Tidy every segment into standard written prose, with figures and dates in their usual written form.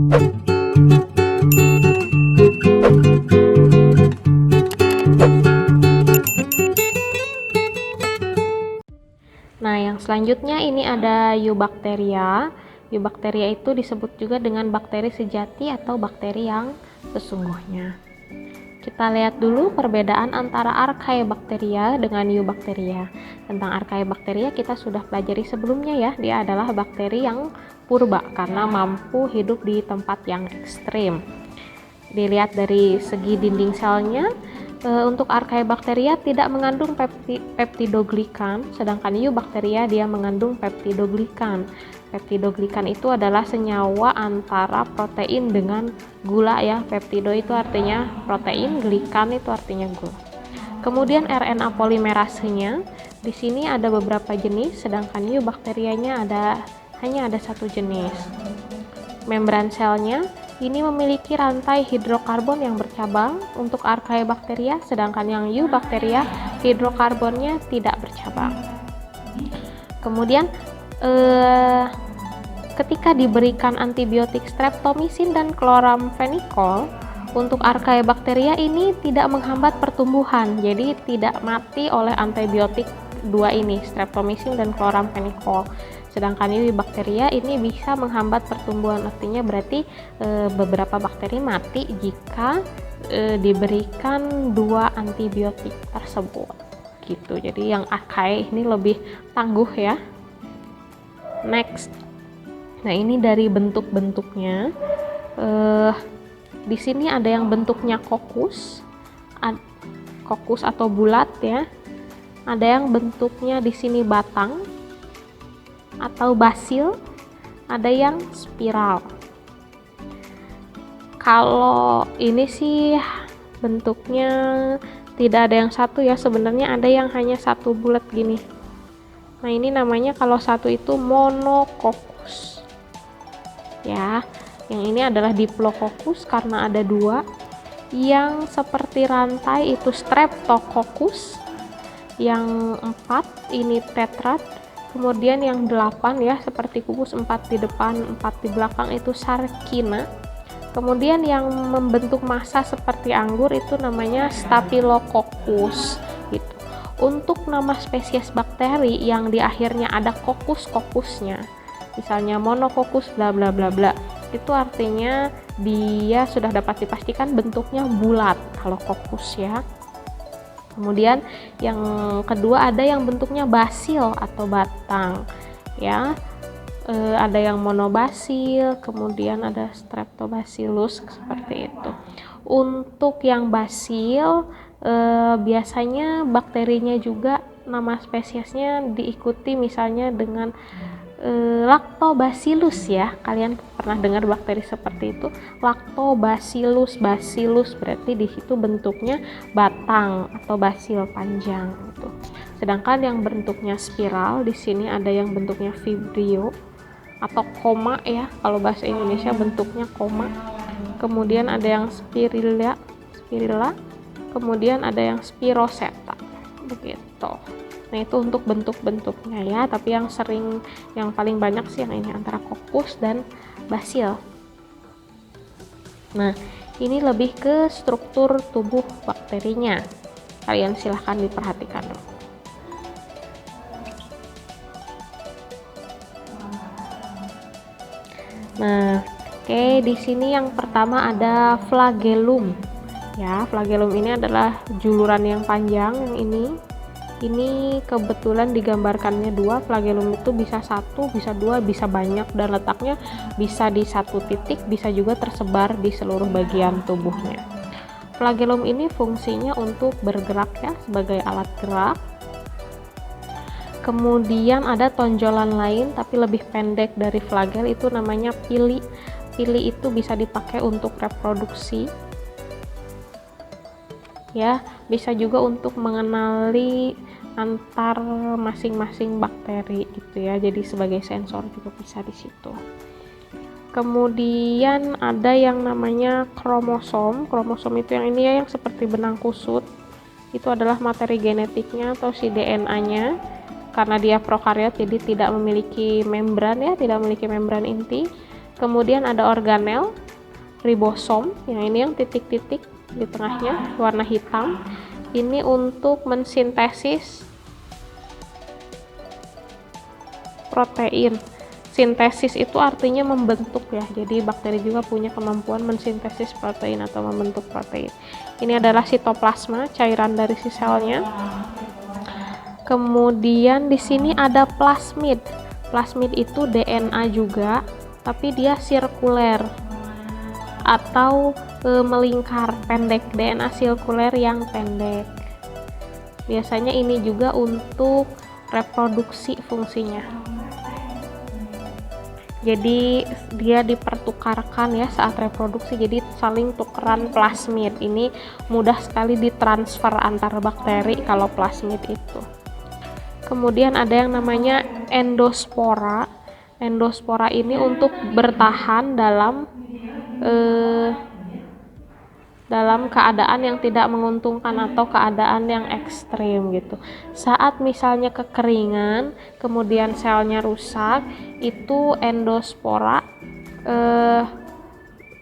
Nah, yang selanjutnya ini ada Eubacteria. Eubacteria itu disebut juga dengan bakteri sejati atau bakteri yang sesungguhnya. Kita lihat dulu perbedaan antara Archaebacteria dengan Eubacteria. Tentang Archaebacteria kita sudah pelajari sebelumnya ya. Dia adalah bakteri yang purba karena mampu hidup di tempat yang ekstrim. Dilihat dari segi dinding selnya, untuk Archaebacteria tidak mengandung peptidoglikan, sedangkan Eubacteria dia mengandung peptidoglikan. Peptidoglikan itu adalah senyawa antara protein dengan gula ya. Peptido itu artinya protein, glikan itu artinya gula. Kemudian RNA polimerasenya di sini ada beberapa jenis, sedangkan Eubacterianya hanya ada satu jenis. Membran selnya ini memiliki rantai hidrokarbon yang bercabang untuk Archaebacteria, sedangkan yang Eubacteria hidrokarbonnya tidak bercabang. Kemudian ketika diberikan antibiotik streptomycin dan chloramphenicol, untuk Archaebacteria ini tidak menghambat pertumbuhan, jadi tidak mati oleh antibiotik dua ini, streptomycin dan chloramphenicol. Sedangkan Eubacteria ini bisa menghambat pertumbuhan, artinya berarti beberapa bakteri mati jika diberikan dua antibiotik tersebut gitu. Jadi yang Archaea ini lebih tangguh ya. Next, nah ini dari bentuk-bentuknya. Di sini ada yang bentuknya kokus atau bulat ya. Ada yang bentuknya di sini batang atau basil, ada yang spiral. Kalau ini sih bentuknya tidak ada yang satu ya, sebenarnya ada yang hanya satu bulat gini. Nah ini namanya kalau satu itu monococcus ya. Yang ini adalah diplococcus karena ada dua. Yang seperti rantai itu streptococcus. Yang 4 ini tetrad. Kemudian yang 8 ya seperti kukus, 4 di depan 4 di belakang itu sarkina. Kemudian yang membentuk massa seperti anggur itu namanya staphylococcus gitu. Untuk nama spesies bakteri yang di akhirnya ada kokusnya, misalnya monococcus bla bla bla bla, itu artinya dia sudah dapat dipastikan bentuknya bulat kalau kokus ya. Kemudian yang kedua ada yang bentuknya basil atau batang ya. Ada yang monobasil, kemudian ada streptobacillus seperti itu. Untuk yang basil biasanya bakterinya juga nama spesiesnya diikuti misalnya dengan lactobacillus ya. Kalian pernah dengar bakteri seperti itu, lactobacillus, bacillus berarti di situ bentuknya batang atau basil panjang gitu. Sedangkan yang bentuknya spiral di sini ada yang bentuknya vibrio atau koma ya, kalau bahasa Indonesia bentuknya koma. Kemudian ada yang spirilla, kemudian ada yang spiroseta begitu. Nah itu untuk bentuk-bentuknya ya, tapi yang paling banyak sih yang ini antara kokus dan basil. Nah ini lebih ke struktur tubuh bakterinya, kalian silahkan diperhatikan dulu. Nah, oke, di sini yang pertama ada flagellum. Ya, flagellum ini adalah juluran yang panjang yang ini. Ini kebetulan digambarkannya dua. Flagellum itu bisa satu, bisa dua, bisa banyak, dan letaknya bisa di satu titik, bisa juga tersebar di seluruh bagian tubuhnya. Flagellum ini fungsinya untuk bergerak ya, sebagai alat gerak. Kemudian ada tonjolan lain tapi lebih pendek dari flagel, itu namanya pili. Pili itu bisa dipakai untuk reproduksi ya, bisa juga untuk mengenali antar masing-masing bakteri gitu ya, jadi sebagai sensor juga bisa di situ. Kemudian ada yang namanya kromosom. Kromosom itu yang ini ya, yang seperti benang kusut, itu adalah materi genetiknya atau si DNA-nya. Karena dia prokariot jadi tidak memiliki membran ya, tidak memiliki membran inti. Kemudian ada organel, ribosom, yang ini yang titik-titik di tengahnya warna hitam. Ini untuk mensintesis protein. Sintesis itu artinya membentuk ya, jadi bakteri juga punya kemampuan mensintesis protein atau membentuk protein. Ini adalah sitoplasma, cairan dari si selnya. Kemudian di sini ada plasmid. Plasmid itu DNA juga, tapi dia sirkuler atau melingkar, pendek, DNA sirkuler yang pendek. Biasanya ini juga untuk reproduksi fungsinya. Jadi dia dipertukarkan ya saat reproduksi, jadi saling tukeran plasmid. Ini mudah sekali ditransfer antar bakteri kalau plasmid itu. Kemudian ada yang namanya endospora. Endospora ini untuk bertahan dalam keadaan yang tidak menguntungkan atau keadaan yang ekstrim gitu. Saat misalnya kekeringan, kemudian selnya rusak, itu endospora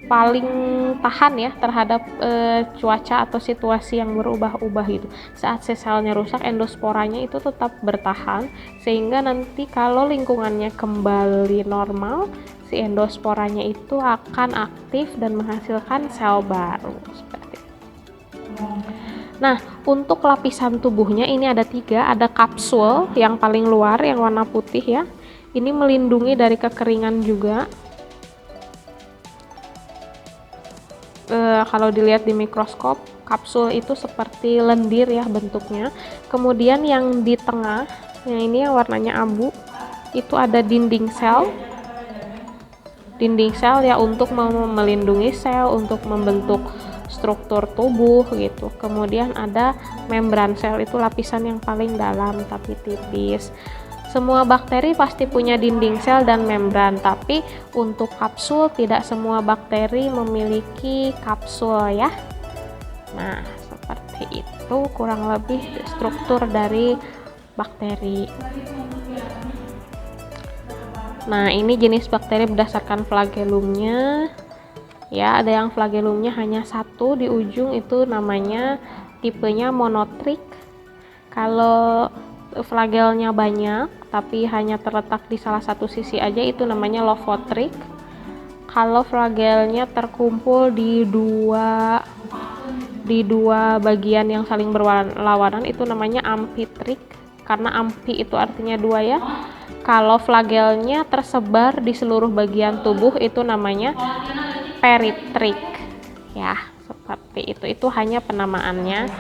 paling tahan ya terhadap cuaca atau situasi yang berubah-ubah gitu. Saat selnya rusak, endosporanya itu tetap bertahan, sehingga nanti kalau lingkungannya kembali normal, si endosporanya itu akan aktif dan menghasilkan sel baru seperti itu. Nah, untuk lapisan tubuhnya ini ada 3, ada kapsul yang paling luar yang warna putih ya. Ini melindungi dari kekeringan juga. Kalau dilihat di mikroskop, kapsul itu seperti lendir ya bentuknya. Kemudian yang di tengah, yang ini yang warnanya abu, itu ada dinding sel. Dinding sel ya untuk melindungi sel, untuk membentuk struktur tubuh gitu. Kemudian ada membran sel, itu lapisan yang paling dalam tapi tipis. Semua bakteri pasti punya dinding sel dan membran, tapi untuk kapsul tidak semua bakteri memiliki kapsul ya. Nah, seperti itu kurang lebih struktur dari bakteri. Nah, ini jenis bakteri berdasarkan flagellumnya. Ya, ada yang flagellumnya hanya 1 di ujung, itu namanya tipenya monotrik. Kalau flagelnya banyak tapi hanya terletak di salah satu sisi aja, itu namanya lovotrik. Kalau flagelnya terkumpul di dua bagian yang saling berlawanan, itu namanya ampitrik, karena ampi itu artinya 2 ya. Kalau flagelnya tersebar di seluruh bagian tubuh, itu namanya peritrik ya, seperti itu. Itu hanya penamaannya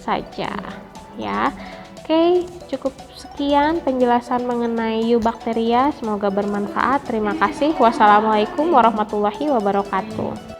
saja ya. Oke, cukup sekian penjelasan mengenai Eubacteria, semoga bermanfaat. Terima kasih. Wassalamualaikum warahmatullahi wabarakatuh.